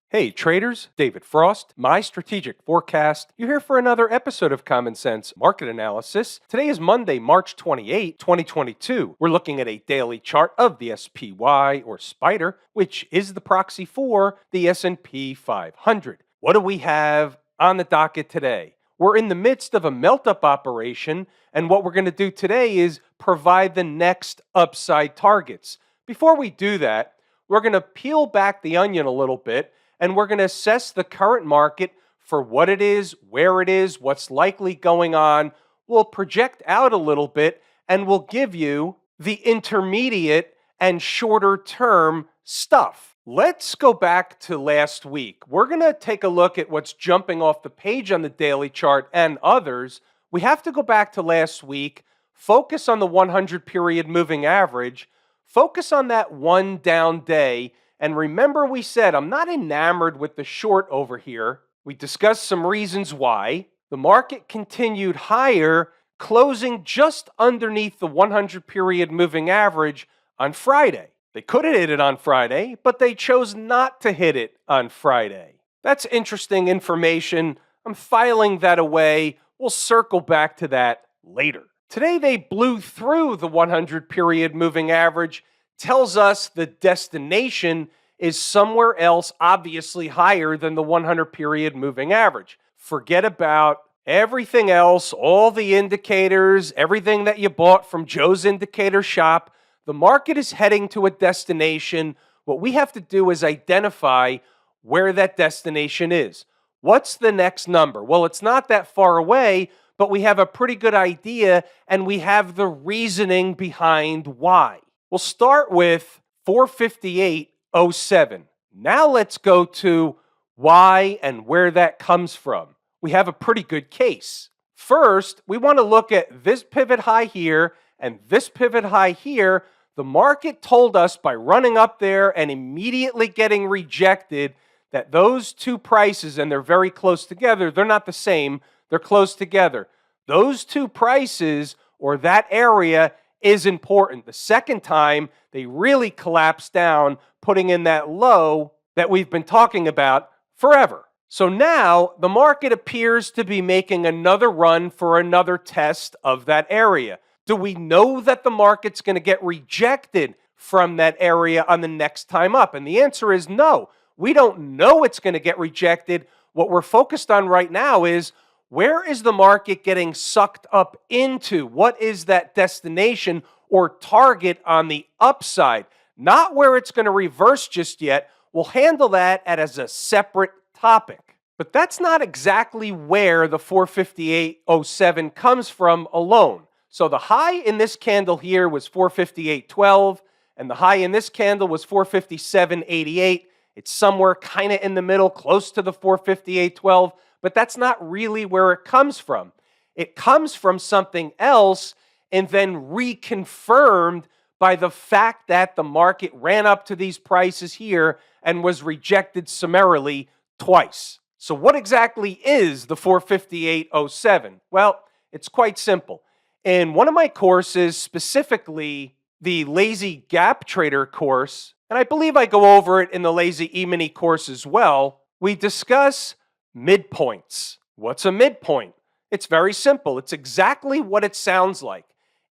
Hey traders, David Frost, my strategic forecast. You're here for another episode of Common Sense Market Analysis. Today is Monday, March 28, 2022. We're looking at a daily chart of the SPY or Spider, which is the proxy for the S&P 500. What do we have on the docket today? We're in the midst of a melt-up operation, and what we're going to do today is provide the next upside targets. Before we do that, we're going to peel back the onion a little bit, and we're going to assess the current market for what it is, where it is, what's likely going on. We'll project out a little bit, and we'll give you the intermediate and shorter term stuff. Let's go back to last week. We're going to take a look at what's jumping off the page on the daily chart and others. We have to go back to last week, focus on the 100 period moving average, focus on that one down day. And remember, we said I'm not enamored with the short over here. We discussed some reasons why. The market continued higher, closing just underneath the 100 period moving average on Friday. They could have hit it on Friday, but they chose not to hit it on Friday. That's interesting information. I'm filing that away. We'll circle back to that later. Today they blew through the 100 period moving average, tells us the destination is somewhere else, obviously higher than the 100 period moving average. Forget about everything else, all the indicators, everything that you bought from Joe's Indicator Shop. The market is heading to a destination. What we have to do is identify where that destination is. What's the next number? Well, it's not that far away, but we have a pretty good idea, and we have the reasoning behind why. We'll start with 458.07. Now let's go to why and where that comes from. We have a pretty good case. First, we want to look at this pivot high here and this pivot high here. The market told us by running up there and immediately getting rejected that those two prices, and they're very close together, they're not the same, they're close together. Those two prices or that area is important. The second time, they really collapsed down, putting in that low that we've been talking about forever. So now the market appears to be making another run for another test of that area. Do we know that the market's going to get rejected from that area on the next time up? And the answer is no. We don't know it's going to get rejected. What we're focused on right now is, where is the market getting sucked up into? What is that destination or target on the upside? Not where it's going to reverse just yet. We'll handle that as a separate topic. But that's not exactly where the 458.07 comes from alone. So the high in this candle here was 458.12, and the high in this candle was 457.88. It's somewhere kind of in the middle, close to the 458.12. But that's not really where it comes from. It comes from something else and then reconfirmed by the fact that the market ran up to these prices here and was rejected summarily twice. So what exactly is the 458.07? Well, it's quite simple. In one of my courses, specifically the Lazy Gap Trader course, and I believe I go over it in the Lazy E-mini course as well, we discuss midpoints. What's a midpoint? It's very simple. It's exactly what it sounds like.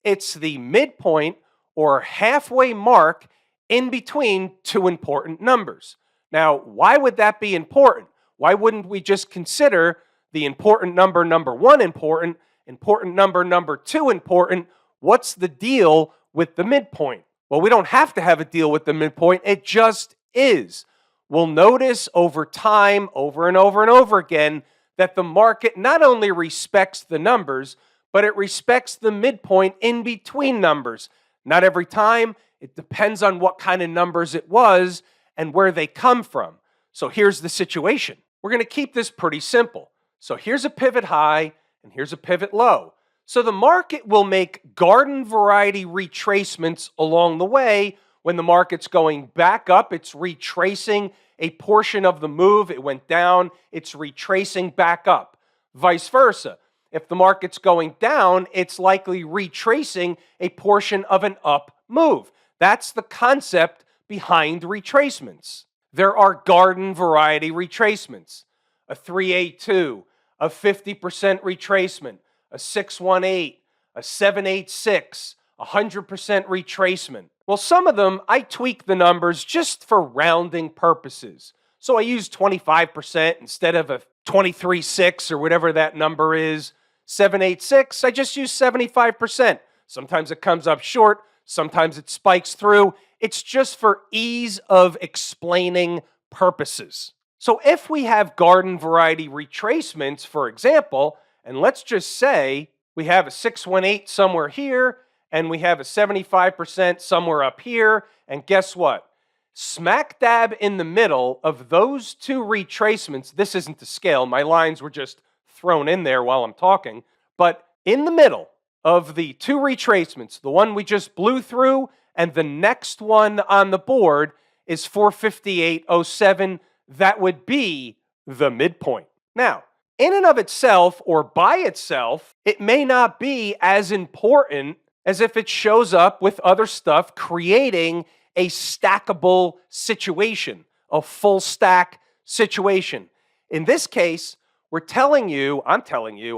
It's the midpoint or halfway mark in between two important numbers. Now, why would that be important? Why wouldn't we just consider the important number one important number two important? What's the deal with the midpoint? Well, we don't have to have a deal with the midpoint. It just is. We'll notice over time, over and over and over again, that the market not only respects the numbers, but it respects the midpoint in between numbers. Not every time. It depends on what kind of numbers it was and where they come from. So here's the situation. We're going to keep this pretty simple. So here's a pivot high and here's a pivot low. So the market will make garden variety retracements along the way. When the market's going back up, it's retracing a portion of the move. It went down, it's retracing back up. Vice versa. If the market's going down, it's likely retracing a portion of an up move. That's the concept behind retracements. There are garden variety retracements, a 382, a 50% retracement, a 618, a 786, 100% retracement. Well, some of them, I tweak the numbers just for rounding purposes. So I use 25% instead of a 23.6 or whatever that number is. 786, I just use 75%. Sometimes it comes up short, sometimes it spikes through. It's just for ease of explaining purposes. So if we have garden variety retracements, for example, and let's just say we have a 618 somewhere here, and we have a 75% somewhere up here, and guess what? Smack dab in the middle of those two retracements, this isn't to scale, my lines were just thrown in there while I'm talking, but in the middle of the two retracements, the one we just blew through and the next one on the board is 458.07. That would be the midpoint. Now, in and of itself or by itself, it may not be as important as if it shows up with other stuff, creating a stackable situation, a full stack situation. In this case, I'm telling you,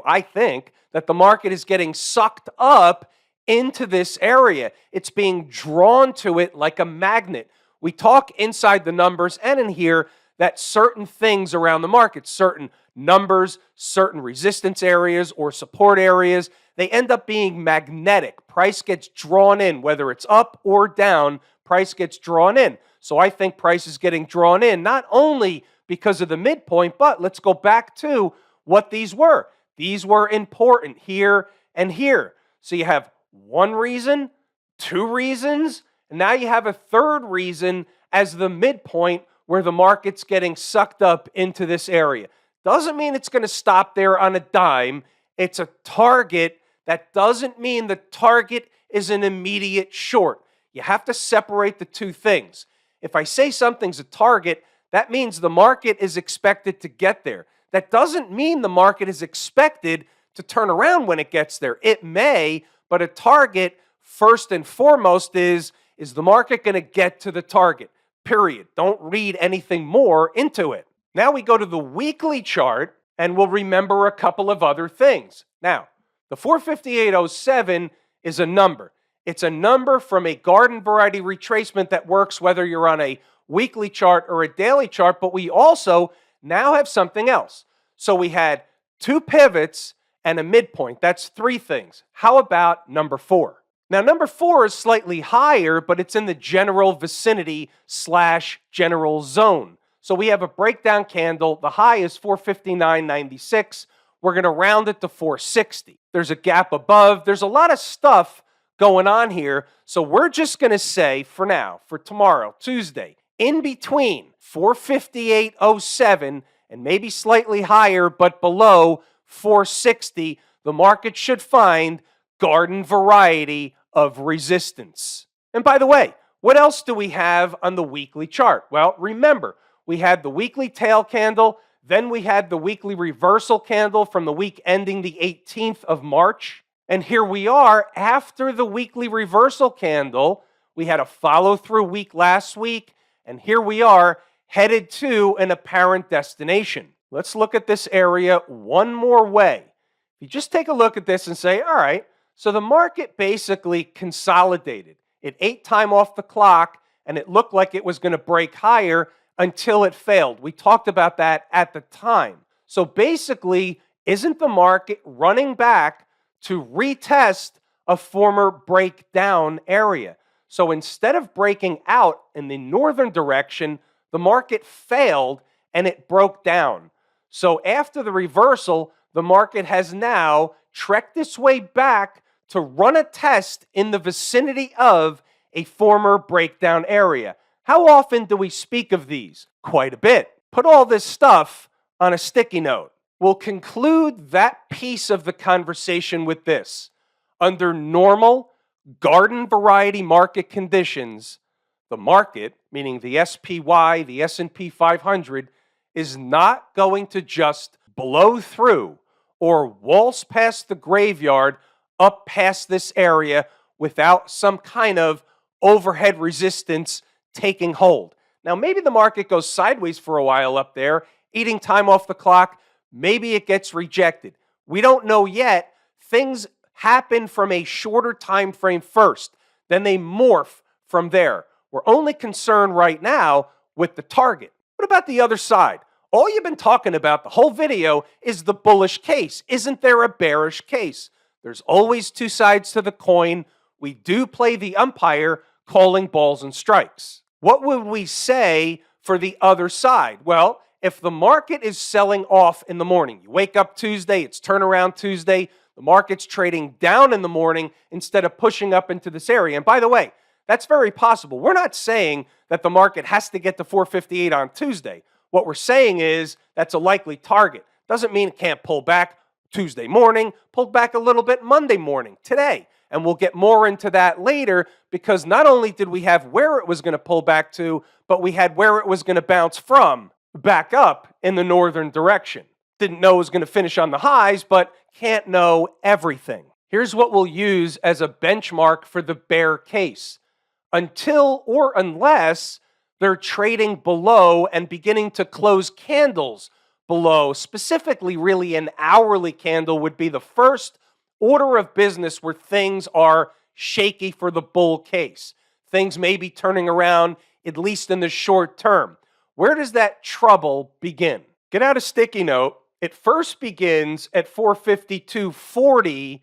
I think that the market is getting sucked up into this area. It's being drawn to it like a magnet. We talk inside the numbers and in here that certain things around the market, certain numbers, certain resistance areas or support areas, they end up being magnetic. Price gets drawn in, whether it's up or down, price gets drawn in. So I think price is getting drawn in, not only because of the midpoint, but let's go back to what these were. These were important here and here. So you have one reason, two reasons, and now you have a third reason as the midpoint where the market's getting sucked up into this area. Doesn't mean it's going to stop there on a dime. It's a target. That doesn't mean the target is an immediate short. You have to separate the two things. If I say something's a target, that means the market is expected to get there. That doesn't mean the market is expected to turn around when it gets there. It may, but a target, first and foremost, is the market going to get to the target? Period. Don't read anything more into it. Now we go to the weekly chart, and we'll remember a couple of other things. Now, the 458.07 is a number. It's a number from a garden variety retracement that works whether you're on a weekly chart or a daily chart, but we also now have something else. So we had two pivots and a midpoint. That's three things. How about number 4? Now, number 4 is slightly higher, but it's in the general vicinity / general zone. So we have a breakdown candle. The high is 459.96. We're going to round it to 460. There's a gap above. There's a lot of stuff going on here. So we're just going to say for now, for tomorrow, Tuesday, in between 458.07 and maybe slightly higher, but below 460, the market should find garden variety of resistance. And by the way, what else do we have on the weekly chart? Well, remember, we had the weekly tail candle, then we had the weekly reversal candle from the week ending the 18th of March. And here we are after the weekly reversal candle. We had a follow-through week last week, and here we are headed to an apparent destination. Let's look at this area one more way. If you just take a look at this and say, all right, so the market basically consolidated. It ate time off the clock, and it looked like it was going to break higher until it failed. We talked about that at the time. So basically, isn't the market running back to retest a former breakdown area? So instead of breaking out in the northern direction, the market failed and it broke down. So after the reversal, the market has now trekked its way back to run a test in the vicinity of a former breakdown area. How often do we speak of these? Quite a bit. Put all this stuff on a sticky note. We'll conclude that piece of the conversation with this. Under normal garden variety market conditions, the market, meaning the SPY, the S&P 500, is not going to just blow through or waltz past the graveyard up past this area without some kind of overhead resistance taking hold. Now, maybe the market goes sideways for a while up there, eating time off the clock. Maybe it gets rejected. We don't know yet. Things happen from a shorter time frame first, then they morph from there. We're only concerned right now with the target. What about the other side? All you've been talking about the whole video is the bullish case. Isn't there a bearish case? There's always two sides to the coin. We do play the umpire calling balls and strikes. What would we say for the other side? Well, if the market is selling off in the morning, you wake up Tuesday, it's turnaround Tuesday, the market's trading down in the morning instead of pushing up into this area. And by the way, that's very possible. We're not saying that the market has to get to 458 on Tuesday. What we're saying is that's a likely target. Doesn't mean it can't pull back Tuesday morning, pulled back a little bit Monday morning, today. And we'll get more into that later because not only did we have where it was going to pull back to, but we had where it was going to bounce from back up in the northern direction. Didn't know it was going to finish on the highs, but can't know everything. Here's what we'll use as a benchmark for the bear case. Until or unless they're trading below and beginning to close candles below, specifically really an hourly candle would be the first order of business where things are shaky for the bull case. Things may be turning around, at least in the short term. Where does that trouble begin? Get out a sticky note. It first begins at 452.40,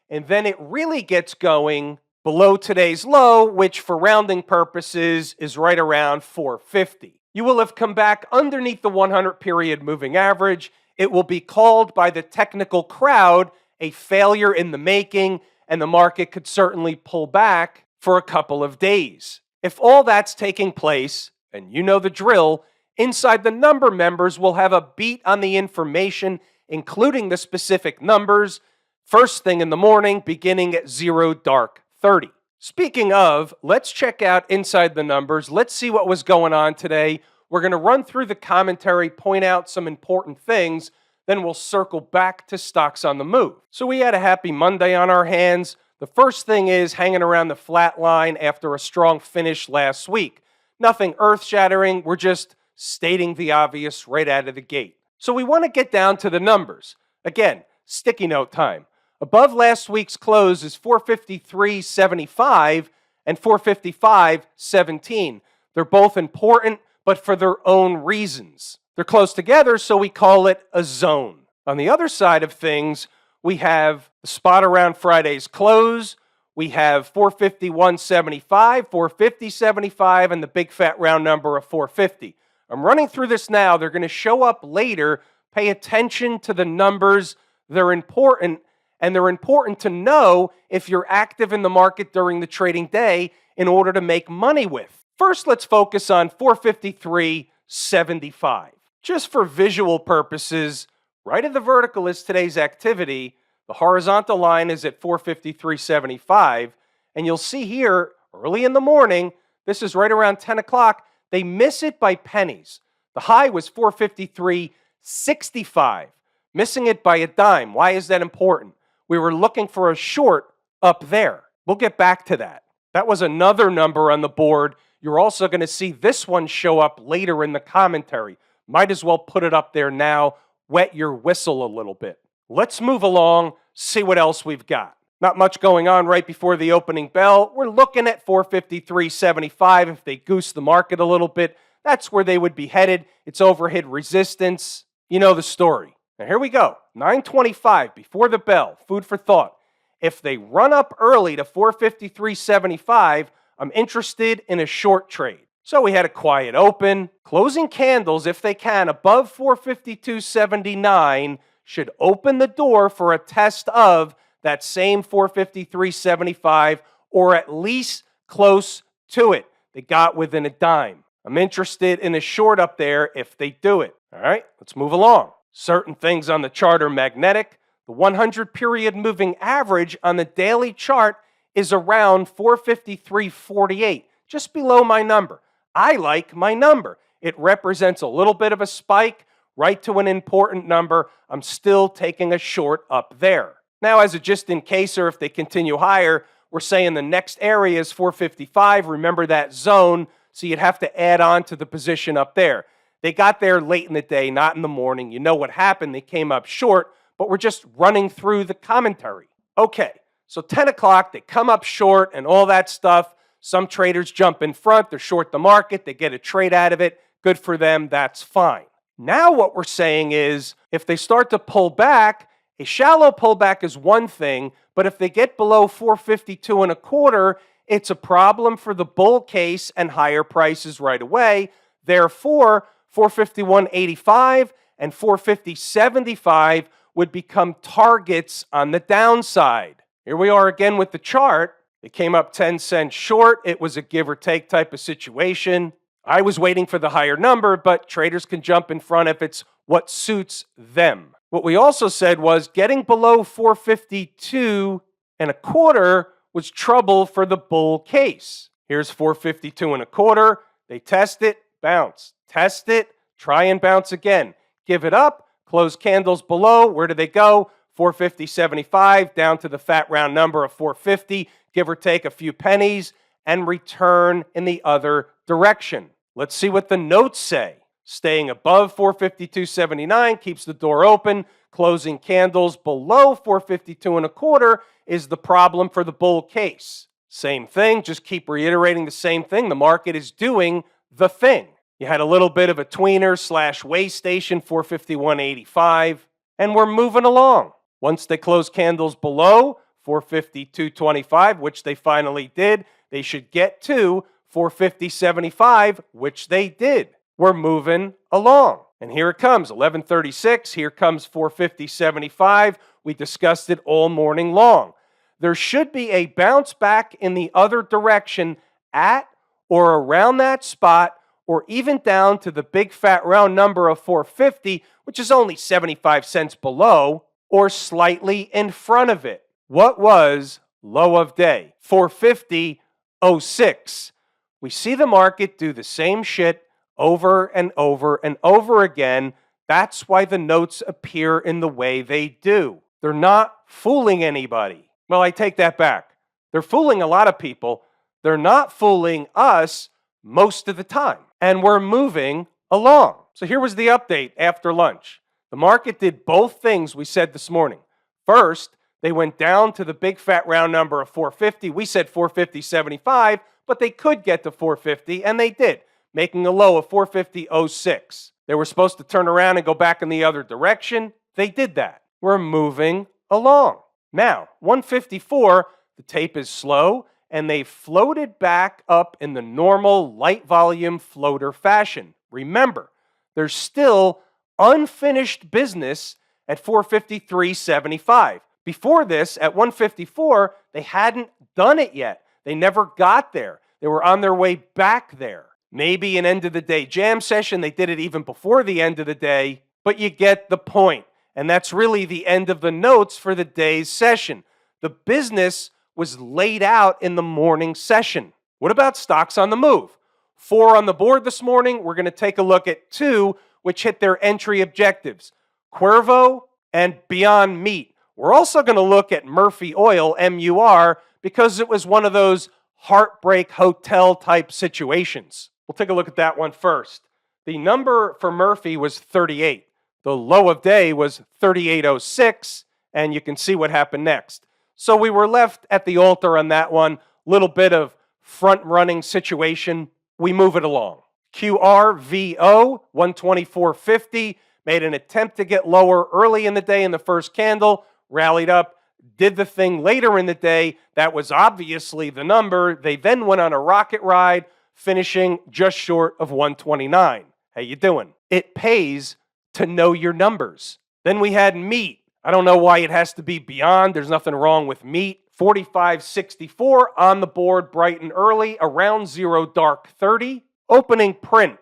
and then it really gets going below today's low, which for rounding purposes is right around 450. You will have come back underneath the 100 period moving average. It will be called by the technical crowd a failure in the making, and the market could certainly pull back for a couple of days. If all that's taking place, and you know the drill, inside the number members will have a beat on the information, including the specific numbers, first thing in the morning, beginning at 0:30. Speaking of, let's check out inside the numbers. Let's see what was going on today. We're going to run through the commentary, point out some important things, then we'll circle back to stocks on the move. So we had a happy Monday on our hands. The first thing is hanging around the flat line after a strong finish last week. Nothing earth-shattering. We're just stating the obvious right out of the gate. So we want to get down to the numbers. Again, sticky note time. Above last week's close is 453.75 and 455.17. They're both important, but for their own reasons. They're close together, so we call it a zone. On the other side of things, we have the spot around Friday's close. We have 451.75, 450.75, and the big fat round number of 450. I'm running through this now. They're going to show up later. Pay attention to the numbers. They're important, and they're important to know if you're active in the market during the trading day in order to make money with. First, let's focus on 453.75. Just for visual purposes, right of the vertical is today's activity. The horizontal line is at 453.75. And you'll see here, early in the morning, this is right around 10 o'clock, they miss it by pennies. The high was 453.65, missing it by a dime. Why is that important? We were looking for a short up there. We'll get back to that. That was another number on the board. You're also going to see this one show up later in the commentary. Might as well put it up there now. Wet your whistle a little bit. Let's move along, see what else we've got. Not much going on right before the opening bell. We're looking at 453.75. If they goose the market a little bit, that's where they would be headed. It's overhead resistance. You know the story. Now here we go. 9:25 before the bell. Food for thought. If they run up early to 453.75, I'm interested in a short trade. So we had a quiet open. Closing candles, if they can, above 452.79 should open the door for a test of that same 453.75 or at least close to it. They got within a dime. I'm interested in a short up there if they do it. All right, let's move along. Certain things on the chart are magnetic. The 100 period moving average on the daily chart is around 453.48, just below my number. I like my number. It represents a little bit of a spike right to an important number. I'm still taking a short up there. Now, as a just in case, or if they continue higher, we're saying the next area is 455. Remember that zone. so you'd have to add on to the position up there. They got there late in the day, not in the morning. You know what happened. They came up short, but we're just running through the commentary. Okay, so 10 o'clock, they come up short and all that stuff. Some traders jump in front. They're short the market. They get a trade out of it. Good for them. That's fine. Now what we're saying is if they start to pull back, a shallow pullback is one thing, but if they get below 452 and a quarter, it's a problem for the bull case and higher prices right away. Therefore, 451.85 and 450.75 would become targets on the downside. Here we are again with the chart. It came up 10 cents short. It was a give or take type of situation. I was waiting for the higher number, but traders can jump in front if it's what suits them. What we also said was getting below 452 and a quarter was trouble for the bull case. Here's 452 and a quarter. They test it, bounce. Test it, try and bounce again. Give it up, close candles below. Where do they go? 450.75 down to the fat round number of 450, give or take a few pennies, and return in the other direction. Let's see what the notes say. Staying above 452.79 keeps the door open. Closing candles below 452 and a quarter is the problem for the bull case. Same thing, just keep reiterating the same thing. The market is doing the thing. You had a little bit of a tweener / way station, 451.85, and we're moving along. Once they close candles below 452.25, which they finally did, they should get to 450.75, which they did. We're moving along. And here it comes, 11:36. Here comes 450.75. We discussed it all morning long. There should be a bounce back in the other direction at or around that spot, or even down to the big fat round number of 450, which is only 75 cents below, or slightly in front of it. What was low of day? 450.06. We see the market do the same shit over and over and over again. That's why the notes appear in the way they do. They're not fooling anybody. Well, I take that back. They're fooling a lot of people. They're not fooling us most of the time. And we're moving along. So here was the update after lunch. The market did both things we said this morning. First, they went down to the big fat round number of 450. We said 450.75, but they could get to 450, and they did, making a low of 450.06. They were supposed to turn around and go back in the other direction. They did that. We're moving along. Now, 154, the tape is slow, and they floated back up in the normal light volume floater fashion. Remember, there's still unfinished business at 453.75. Before this, at 154, they hadn't done it yet. They never got there. They were on their way back there. Maybe an end of the day jam session. They did it even before the end of the day, but you get the point. And that's really the end of the notes for the day's session. The business was laid out in the morning session. What about stocks on the move? 4 on the board this morning. We're going to take a look at 2, which hit their entry objectives. Cuervo and Beyond Meat. We're also going to look at Murphy Oil, MUR, because it was one of those heartbreak hotel type situations. We'll take a look at that one first. The number for Murphy was 38. The low of day was 38.06, and you can see what happened next. So we were left at the altar on that one. Little bit of front-running situation. We move it along. QRVO, 124.50, made an attempt to get lower early in the day in the first candle, rallied up, did the thing later in the day. That was obviously the number. They then went on a rocket ride, finishing just short of 129. How you doing? It pays to know your numbers. Then we had meat. I don't know why it has to be beyond. There's nothing wrong with meat. 45.64 on the board bright and early, around 0 dark 30. Opening print,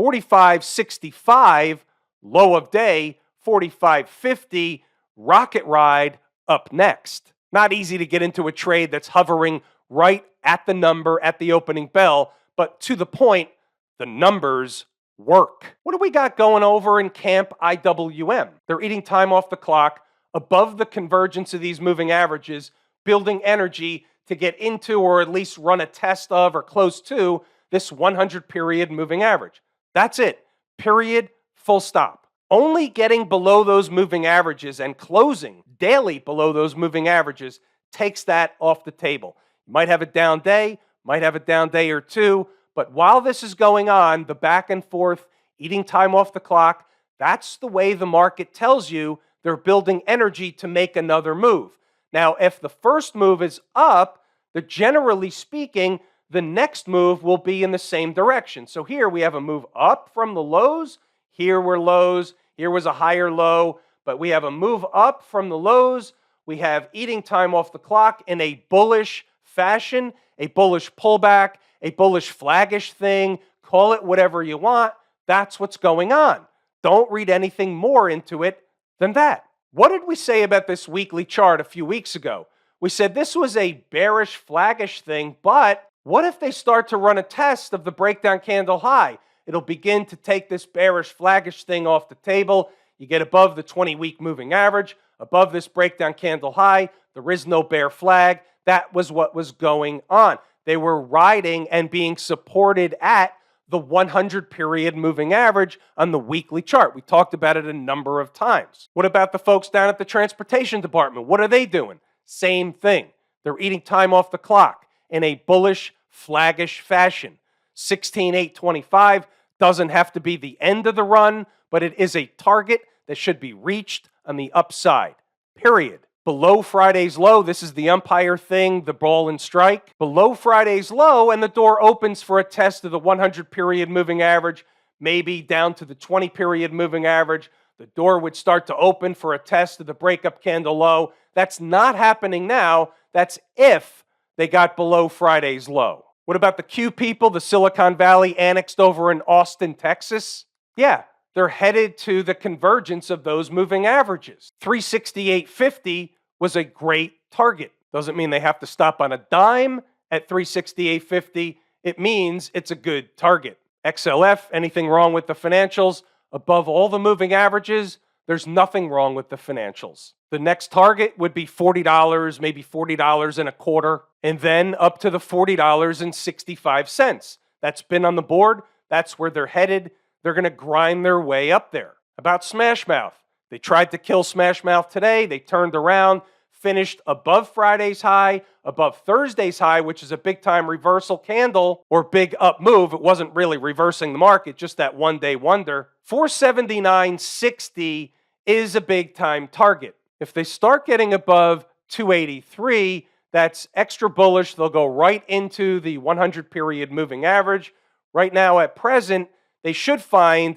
45.65, low of day, 45.50, rocket ride up next. Not easy to get into a trade that's hovering right at the number at the opening bell, but to the point, the numbers work. What do we got going over in Camp IWM? They're eating time off the clock, above the convergence of these moving averages, building energy to get into or at least run a test of or close to this 100 period moving average. That's it. Period. Full stop. Only getting below those moving averages and closing daily below those moving averages takes that off the table. You might have a down day, might have a down day or two, but while this is going on, the back and forth, eating time off the clock, that's the way the market tells you they're building energy to make another move. Now, if the first move is up, generally speaking, the next move will be in the same direction. So here we have a move up from the lows. Here were lows. Here was a higher low. But we have a move up from the lows. We have eating time off the clock in a bullish fashion, a bullish pullback, a bullish flaggish thing. Call it whatever you want. That's what's going on. Don't read anything more into it than that. What did we say about this weekly chart a few weeks ago? We said this was a bearish, flaggish thing, but what if they start to run a test of the breakdown candle high? It'll begin to take this bearish, flaggish thing off the table. You get above the 20-week moving average, above this breakdown candle high. There is no bear flag. That was what was going on. They were riding and being supported at the 100 period moving average on the weekly chart. We talked about it a number of times. What about the folks down at the transportation department? What are they doing? Same thing. They're eating time off the clock in a bullish, flaggish fashion. 16,825 doesn't have to be the end of the run, but it is a target that should be reached on the upside, period. Below Friday's low, this is the umpire thing, the ball and strike. Below Friday's low, and the door opens for a test of the 100 period moving average, maybe down to the 20 period moving average. The door would start to open for a test of the breakup candle low. That's not happening now. That's if they got below Friday's low. What about the Q people, the Silicon Valley annexed over in Austin, Texas? Yeah, they're headed to the convergence of those moving averages. 368.50 was a great target. Doesn't mean they have to stop on a dime at 368.50. It means it's a good target. XLF, anything wrong with the financials? Above all the moving averages, there's nothing wrong with the financials. The next target would be $40, maybe $40.25, and then up to the $40.65. That's been on the board. That's where they're headed. They're going to grind their way up there. About Smashmouth. They tried to kill Smashmouth today. They turned around, finished above Friday's high, above Thursday's high, which is a big-time reversal candle or big up move. It wasn't really reversing the market, just that one-day wonder. 479.60 is a big-time target. If they start getting above 283, that's extra bullish. They'll go right into the 100-period moving average. Right now, at present, they should find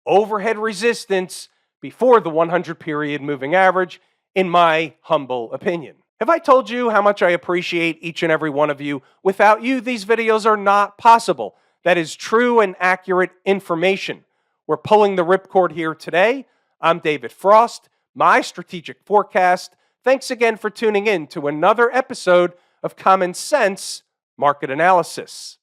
overhead resistance before the 100-period moving average, in my humble opinion. Have I told you how much I appreciate each and every one of you? Without you, these videos are not possible. That is true and accurate information. We're pulling the ripcord here today. I'm David Frost, my strategic forecast. Thanks again for tuning in to another episode of Common Sense Market Analysis.